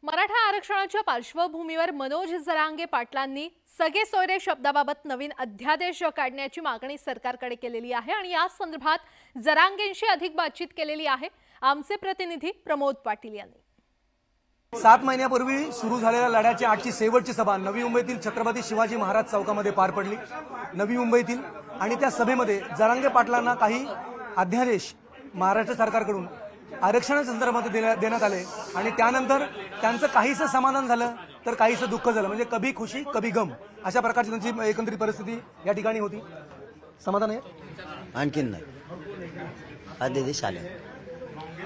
मराठा आरक्षणाच्या पार्श्वभूमीवर मनोज जरांगे पाटलांनी सगळे सोयरे शब्दाबाबत नवीन अध्यादेश काढण्याची मागणी सरकारकडे केलेली आहे आणि या संदर्भात जरांगेंशी अधिक बातचीत केलेली आहे आमचे प्रतिनिधी प्रमोद पाटील यांनी। 7 महिन्यापूर्वी सुरू झालेल्या लढ्याची आजची शेवटची सभा नवी मुंबईतील छत्रपती शिवाजी महाराज चौकामध्ये पार पडली। नवी मुंबईतील आणि त्या सभेमध्ये जरांगे पाटलांना काही अध्यादेश महाराष्ट्र सरकारकडून आरक्षणाच्या संदर्भात देण्यात आले आणि त्यानंतर त्यांचं काहीसं समाधान झालं तर काहीसं दुःख झालं। म्हणजे कभी खुशी कभी गम अशा प्रकारची त्यांची एकंदरीत परिस्थिती या ठिकाणी होती। समाधान आहे आणखीन नाही, अध्यादेश आले।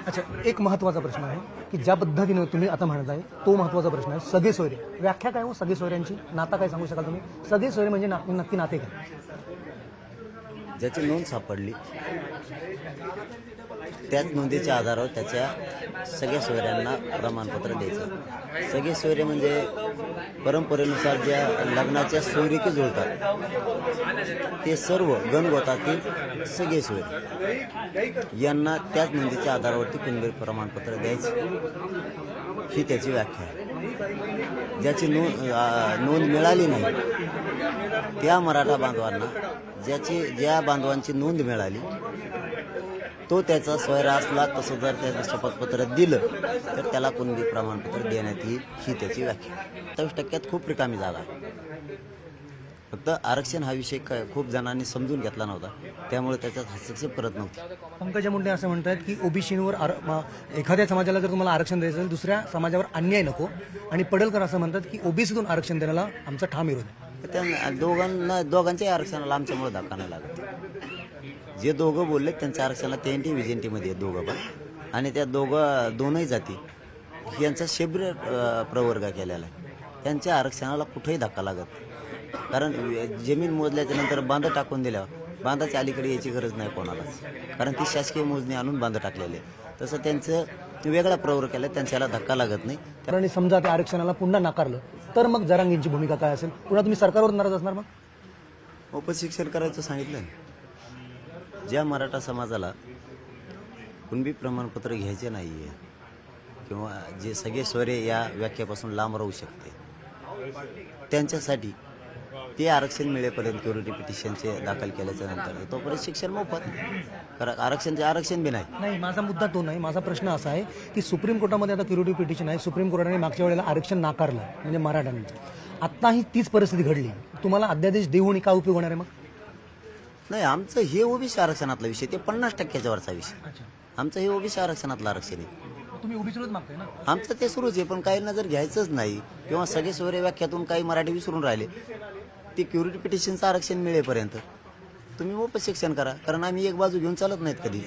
अच्छा, एक महत्त्वाचा प्रश्न आहे की ज्या पद्धतीने तुम्ही आता म्हणत आहे तो महत्त्वाचा प्रश्न आहे सगळे सोयरे। व्याख्या काय हो सगळे सोयऱ्यांची? नाता काय सांगू शकाल तुम्ही? सगळे सोयरे म्हणजे नक्की नाते काय? ज्याची नोंद सापडली त्याच नोंदीच्या आधारावर त्याच्या सगळ्या सोयऱ्यांना प्रमाणपत्र द्यायचं। सगळे सोयरे म्हणजे परंपरेनुसार ज्या लग्नाच्या सोयरीकी जुळतात ते सर्व गणगोतातील सगळे सोयरे यांना त्याच नोंदीच्या आधारावरती कुणबी प्रमाणपत्र द्यायचं ही त्याची व्याख्या आहे। ज्याची नोंद मिळाली नाही त्या मराठा बांधवांना ज्या बांधवांची नोंद मिळाली तो त्याचा सोयरा असला तसं जर त्याचं शपथपत्र दिलं तर त्याला कुणबी प्रमाणपत्र देण्यात येईल ही त्याची व्याख्या। 27% खूप रिकामी जागा आहे। फक्त आरक्षण हा विषय खूप जणांनी समजून घेतला नव्हता त्यामुळे त्याच्यात हस्तक्षेप करत नव्हते। पंकजा मुंडे असं म्हणतात की ओबीसीवर एखाद्या समाजाला जर तुम्हाला आरक्षण द्यायचं असेल दुसऱ्या समाजावर अन्याय नको आणि पडळकर असं म्हणतात की ओबीसीतून आरक्षण देण्याला आमचा ठाम विरोध आहे। त्या दोघांच्याही आरक्षणाला आमच्यामुळे धक्का नाही लागत। जे दोघं बोलले त्यांच्या आरक्षणाला TNT VJNT मध्ये आहेत दोघं पण आणि त्या दोनही जाती यांचा शिबिर प्रवर्ग केलेला आहे। त्यांच्या आरक्षणाला कुठेही धक्का लागत कारण जमीन मोजल्याच्या नंतर बांध टाकून दिल्यावर बांधाच्या अलीकडे यायची गरज नाही कोणालाच कारण ती शासकीय मोजणी आणून बांध टाकलेले तसं त्यांचं वेगळा प्रवर्ग केला त्यांच्याला धक्का लागत नाही। कारण समजा त्या आरक्षणाला पुन्हा नाकारलं तर मग जरांगेंची भूमिका काय असेल? पुन्हा तुम्ही सरकारवर नाराज असणार? मग उपशिक्षण करायचं सांगितलं। ज्या मराठा समाजाला कुणबी प्रमाणपत्र घ्यायचे नाहीये किंवा जे सगळे सोयरे या व्याख्यापासून लांब राहू शकते त्यांच्यासाठी ते आरक्षण मिळेपर्यंत क्युरिटी पिटिशनचे दाखल केल्याच्या नंतर तोपर्यंत शिक्षण मोफत। कारण आरक्षण बी नाही। माझा मुद्दा तो नाही, माझा प्रश्न असा आहे की सुप्रीम कोर्टामध्ये आता क्युरिटी पिटिशन आहे। सुप्रीम कोर्टाने मागच्या वेळेला आरक्षण नाकारलं म्हणजे मराठ्यांचं। आत्ताही तीच परिस्थिती घडली, तुम्हाला अध्यादेश देऊन काय उपयोग होणार आहे? मग नाही, आमचं हे ओबीसी आरक्षणातला विषय ते 50% वरचा विषय। आमचं हे ओबीसी आरक्षणातलं आरक्षण आहे। तुम्ही ओबीसीलाच मागताय ना? आमचं ते सुरूच आहे पण काहींना जर घ्यायचंच नाही किंवा सगळे सोयरे व्याख्यातून काही मराठी विसरून राहिले ते क्युरिटी पिटिशनचं आरक्षण मिळेपर्यंत तुम्ही उपशिक्षण करा कारण आम्ही एक बाजू घेऊन चालत नाहीत कधी।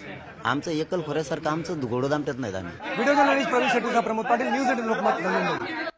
आमचं एकल खोऱ्यासारखं आमचं घोडं दामटत नाहीत आम्ही। Video journalist Pravin Shetty, Pramod Patil, news 18 Lokmat.